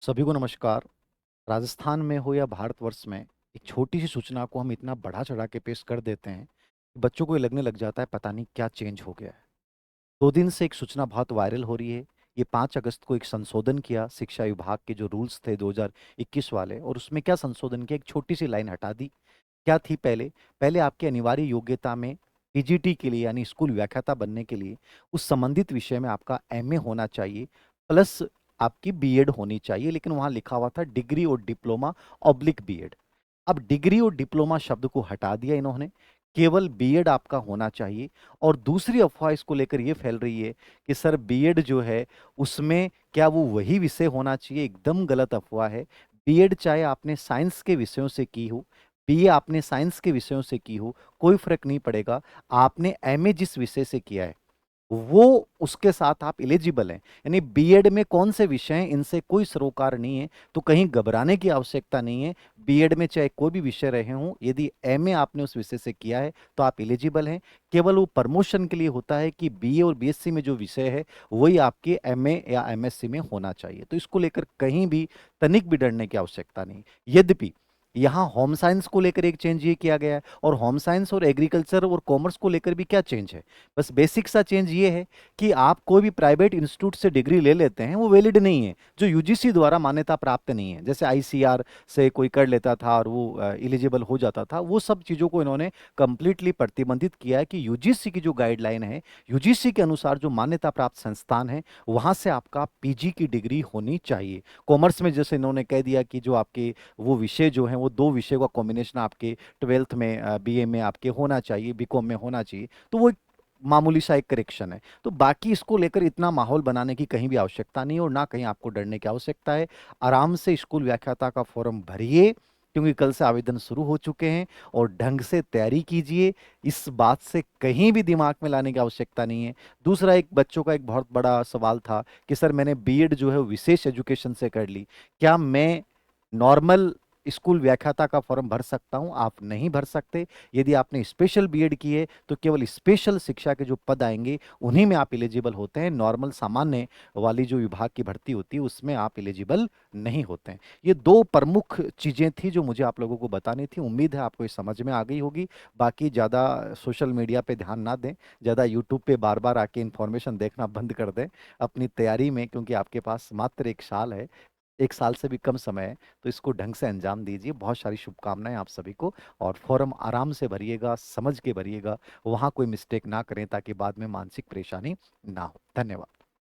सभी को नमस्कार। राजस्थान में हो या भारतवर्ष में, एक छोटी-सी सूचना को हम इतना बढ़ा-चढ़ा के पेश कर देते हैं, कि बच्चों को ये लगने लग जाता है पता नहीं क्या चेंज हो गया है। 2 दिन से एक सूचना बहुत वायरल हो रही है। ये 5 अगस्त को एक संशोधन किया शिक्षा विभाग के जो रूल्स थे 2021 वाले, और उसमें क्या संशोधन किया, एक छोटी-सी लाइन हटा दी। क्या थी पहले? पहले आपकी अनिवार्य योग्यता में पीजीटी के लिए यानी स्कूल व्याख्याता बनने के लिए उस संबंधित विषय में आपका एमए होना चाहिए, प्लस आपकी बीएड होनी चाहिए, लेकिन वहाँ लिखा हुआ था डिग्री और डिप्लोमा ऑब्लिक बीएड। अब डिग्री और डिप्लोमा शब्द को हटा दिया इन्होंने, केवल बीएड आपका होना चाहिए। और दूसरी अफ़वाह इसको लेकर ये फैल रही है कि सर बीएड जो है उसमें क्या वो वही विषय होना चाहिए? एकदम गलत अफ़वाह है। बीएड चाहे आपने साइंस के विषयों से की हो, बीए आपने साइंस के विषयों से की हो, कोई फ़र्क नहीं पड़ेगा। आपने एमए जिस विषय से किया है वो उसके साथ आप एलिजिबल हैं। यानी बीएड में कौन से विषय हैं, इनसे कोई सरोकार नहीं है, तो कहीं घबराने की आवश्यकता नहीं है। बीएड में चाहे कोई भी विषय रहे हों, यदि एमए आपने उस विषय से किया है तो आप एलिजिबल हैं। केवल वो प्रमोशन के लिए होता है कि बीए और बीएससी में जो विषय है वही आपके एमए या एमएससी में होना चाहिए। तो इसको लेकर कहीं भी तनिक भी डरने की आवश्यकता नहीं। यद्यपि यहाँ होम साइंस को लेकर एक चेंज ये किया गया है, और होम साइंस और एग्रीकल्चर और कॉमर्स को लेकर भी क्या चेंज है? बस बेसिक सा चेंज ये है कि आप कोई भी प्राइवेट इंस्टीट्यूट से डिग्री ले लेते हैं, वो वैलिड नहीं है, जो यूजीसी द्वारा मान्यता प्राप्त नहीं है। जैसे आईसीआर से कोई कर लेता था और वो एलिजिबल हो जाता था, वो सब चीज़ों को इन्होंने कंप्लीटली प्रतिबंधित किया है कि यूजीसी की जो गाइडलाइन है, यूजीसी के अनुसार जो मान्यता प्राप्त संस्थान है, वहाँ से आपका पीजी की डिग्री होनी चाहिए। कॉमर्स में जैसे इन्होंने कह दिया कि जो आपके वो विषय जो हैं, वो 2 विषयों का कॉम्बिनेशन आपके 12th में बीए में आपके होना चाहिए, बीकॉम में होना चाहिए। तो वो मामूली सा एक करेक्शन है। तो बाकी इसको लेकर इतना माहौल बनाने की कहीं भी आवश्यकता नहीं है, और ना कहीं आपको डरने की आवश्यकता है। आराम से स्कूल व्याख्याता का फॉर्म भरिए, क्योंकि कल से आवेदन शुरू हो चुके हैं, और ढंग से तैयारी कीजिए। इस बात से कहीं भी दिमाग में लाने की आवश्यकता नहीं है। दूसरा, एक बच्चों का एक बहुत बड़ा सवाल था कि सर मैंने बीएड जो है वो विशेष एजुकेशन से कर ली, क्या मैं नॉर्मल स्कूल व्याख्याता का फॉर्म भर सकता हूं? आप नहीं भर सकते। यदि आपने स्पेशल बीएड की है तो केवल स्पेशल शिक्षा के जो पद आएंगे उन्हीं में आप एलिजिबल होते हैं। नॉर्मल सामान्य वाली जो विभाग की भर्ती होती है उसमें आप एलिजिबल नहीं होते हैं। ये 2 प्रमुख चीजें थी जो मुझे आप लोगों को बतानी थी। उम्मीद है आपको ये समझ में आ गई होगी। बाकी ज्यादा सोशल मीडिया पे ध्यान ना दें, ज्यादा यूट्यूब पे बार बार आके इन्फॉर्मेशन देखना बंद कर दें अपनी तैयारी में, क्योंकि आपके पास मात्र 1 साल है, 1 साल से भी कम समय है। तो इसको ढंग से अंजाम दीजिए। बहुत सारी शुभकामनाएं आप सभी को। और फॉर्म आराम से भरिएगा, समझ के भरिएगा, वहां कोई मिस्टेक ना करें ताकि बाद में मानसिक परेशानी ना हो। धन्यवाद।